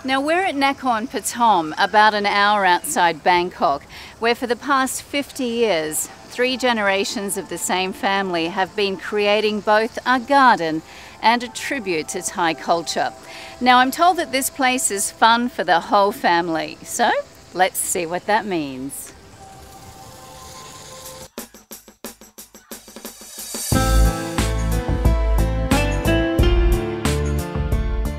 Now we're at Nakorn Pathom, about an hour outside Bangkok, where for the past 50 years, 3 generations of the same family have been creating both a garden and a tribute to Thai culture. Now I'm told that this place is fun for the whole family, so let's see what that means.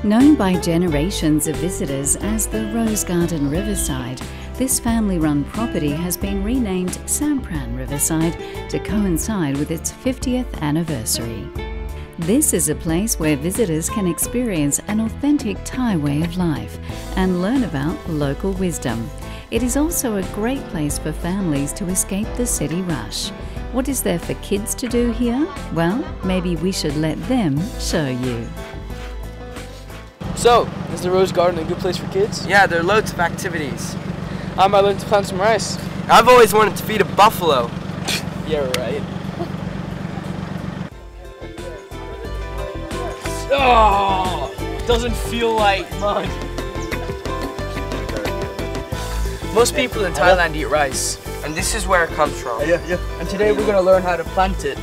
Known by generations of visitors as the Rose Garden Riverside, this family-run property has been renamed Sampran Riverside to coincide with its 50th anniversary. This is a place where visitors can experience an authentic Thai way of life and learn about local wisdom. It is also a great place for families to escape the city rush. What is there for kids to do here? Well, maybe we should let them show you. So, is the Rose Garden a good place for kids? Yeah, there are loads of activities. I might learn to plant some rice. I've always wanted to feed a buffalo. Yeah, right. Oh, doesn't feel like mud. Most people in Thailand eat rice, and this is where it comes from. Yeah. And today we're going to learn how to plant it.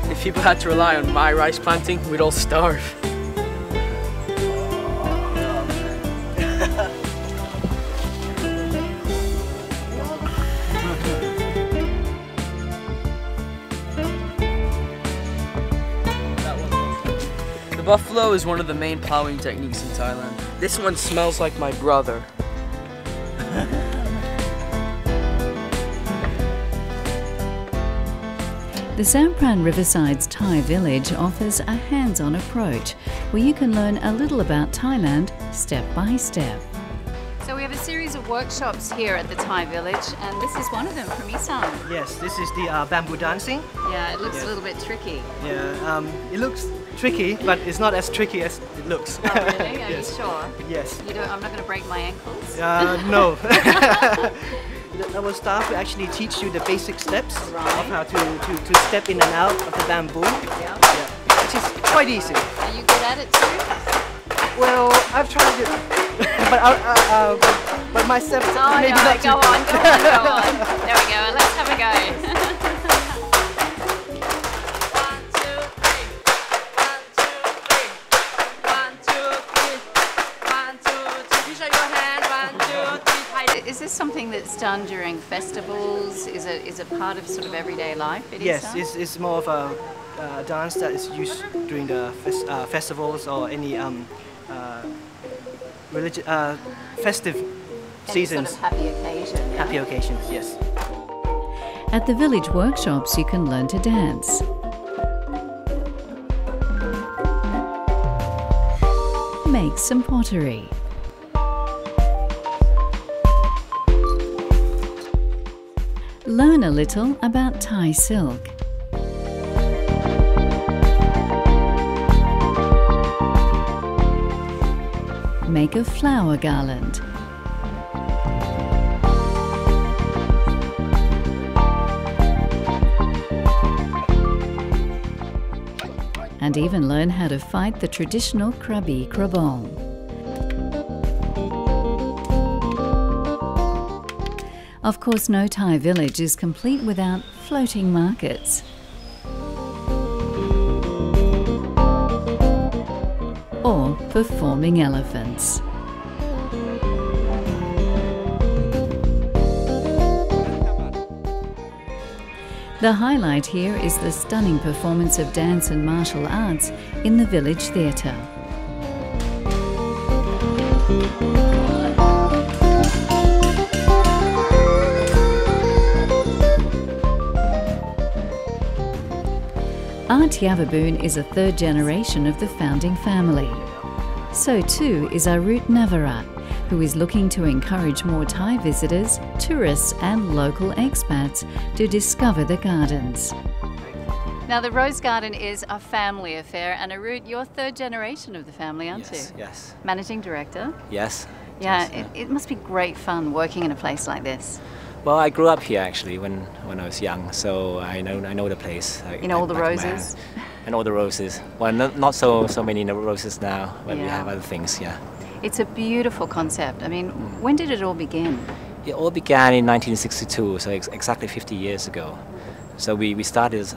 If people had to rely on my rice planting, we'd all starve. The buffalo is one of the main plowing techniques in Thailand. This one smells like my brother. The Sampran Riverside's Thai village offers a hands-on approach where you can learn a little about Thailand step by step. So we have a series of workshops here at the Thai village, and this is one of them from Isan. Yes, this is the bamboo dancing. Yeah, it looks a little bit tricky. Yeah, it looks tricky, but it's not as tricky as it looks. Oh really? Are Yes. you sure? Yes. You don't, I'm not going to break my ankles? No. Our staff will actually teach you the basic steps of how to step in and out of the bamboo. Yeah. Which is quite easy. Are you good at it too? Well, I've tried it, but my steps maybe no, not too go on. good. There we go, let's have a go. 1, 2, 3. 1, 2, 3. 1, 2, 3. 1, 2, 3. Please show your hand. 1, 2, 3. Is this something that's done during festivals? Is it part of sort of everyday life? Yes, it's more of a dance that is used during the festivals or any festive seasons. Sort of happy occasion. Yeah? Happy occasions, yes. At the village workshops, you can learn to dance. Make some pottery. Learn a little about Thai silk. Make a flower garland. And even learn how to fight the traditional krabi krabong. Of course, no Thai village is complete without floating markets. Or performing elephants. The highlight here is the stunning performance of dance and martial arts in the village theatre. Aunt Yavaboon is a 3rd generation of the founding family. So too is Arut Navarat, who is looking to encourage more Thai visitors, tourists and local expats to discover the gardens. Now the Rose Garden is a family affair, and Arut, you're 3rd generation of the family, aren't you? Yes. Managing director? Yes. Yeah, it must be great fun working in a place like this. Well, I grew up here actually when I was young, so I know the place. You know all the roses? and all the roses. Well, not so many roses now, but we Yeah. have other things. Yeah. It's a beautiful concept. I mean, when did it all begin? It all began in 1962, so exactly 50 years ago. So we started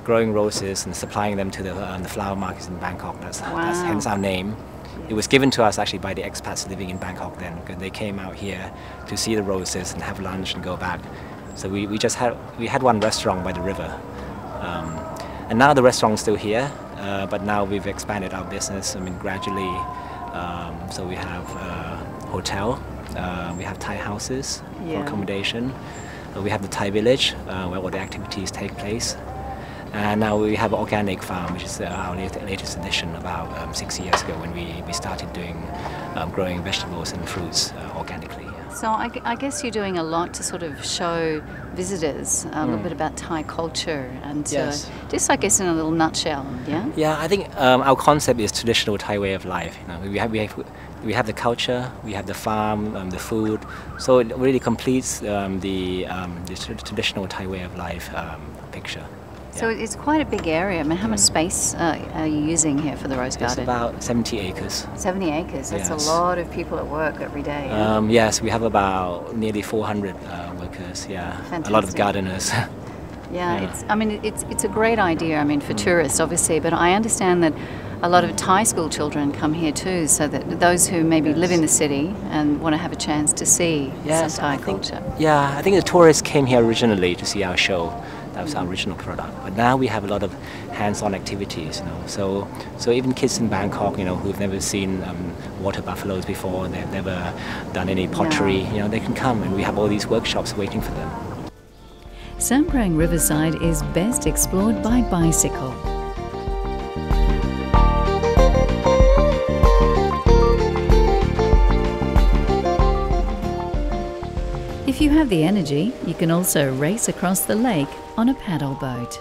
growing roses and supplying them to the flower markets in Bangkok. That's hence our name. It was given to us actually by the expats living in Bangkok then, because they came out here to see the roses and have lunch and go back. So we had one restaurant by the river, and now the restaurant is still here, but now we've expanded our business. I mean, gradually. So we have a hotel, we have Thai houses for accommodation, we have the Thai village where all the activities take place, and now we have an organic farm, which is our latest addition about 6 years ago when we started doing growing vegetables and fruits organically. So I guess you're doing a lot to sort of show visitors a little bit about Thai culture and Yes. just I guess in a little nutshell, yeah? Yeah, I think our concept is traditional Thai way of life. You know, we have the culture, we have the farm, the food, so it really completes the traditional Thai way of life picture. So it's quite a big area. I mean, how much space are you using here for the Rose It's Garden? about 70 acres. 70 acres. That's Yes. a lot of people at work every day. Yeah? Yes, we have about nearly 400 workers. Yeah, a lot of Fantastic. gardeners. Yeah, it's a great idea. I mean, for tourists, obviously, but I understand that a lot of Thai school children come here too, so that those who maybe live in the city and want to have a chance to see some Thai culture. Yeah, I think the tourists came here originally to see our show. That was our original product. But now we have a lot of hands-on activities, you know. So even kids in Bangkok, you know, who've never seen water buffaloes before, they've never done any pottery, you know, they can come and we have all these workshops waiting for them. Sampran Riverside is best explored by bicycle. If you have the energy, you can also race across the lake on a paddle boat.